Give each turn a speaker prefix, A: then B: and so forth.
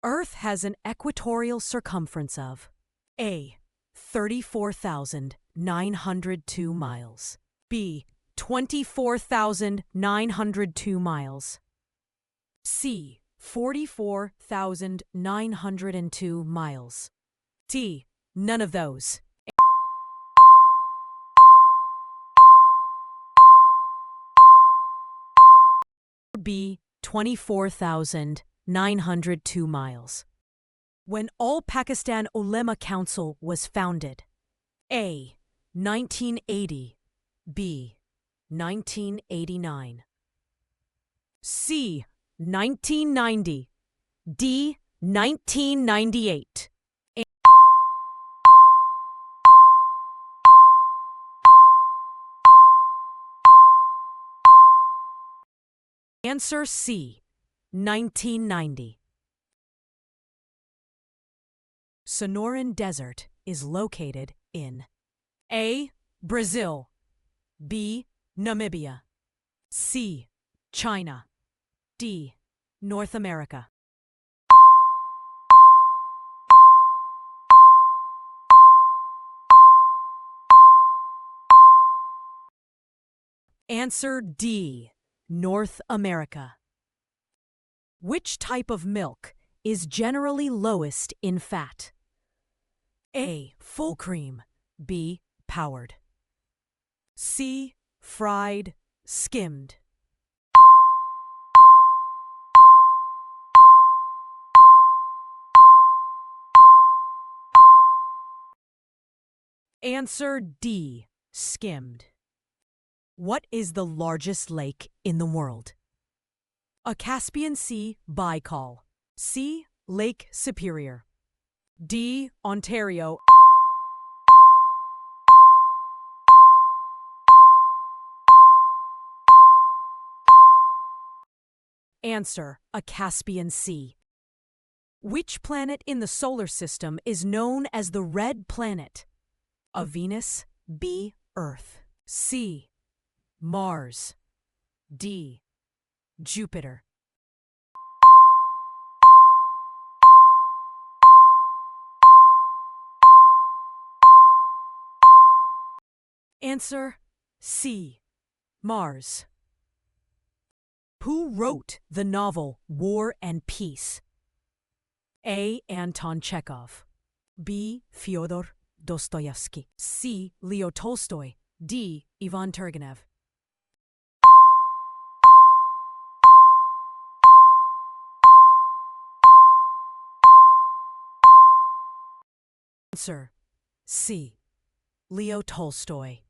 A: Earth has an equatorial circumference of A. 34,902 miles, B. 24,902 miles, C. 44,902 miles, D. None of those. B. 24,902 miles. When All Pakistan Ulema Council was founded? A. 1980, B. 1989, C. 1990, D. 1998. Answer C. 1990. Sonoran Desert is located in A. Brazil, B. Namibia, C. China, D. North America. Answer D. North America. Which type of milk is generally lowest in fat? A. Full cream, B. Powdered, C. Fried, skimmed. Answer D. Skimmed. What is the largest lake in the world? A. Caspian Sea, Baikal, C. Lake Superior, D. Ontario. Answer: a Caspian Sea. Which planet in the solar system is known as the red planet? A. Venus, B. Earth, C. Mars, D. Jupiter. Answer C. Mars. Who wrote the novel War and Peace? A. Anton Chekhov, B. Fyodor Dostoevsky, C. Leo Tolstoy, D. Ivan Turgenev. Answer C. Leo Tolstoy.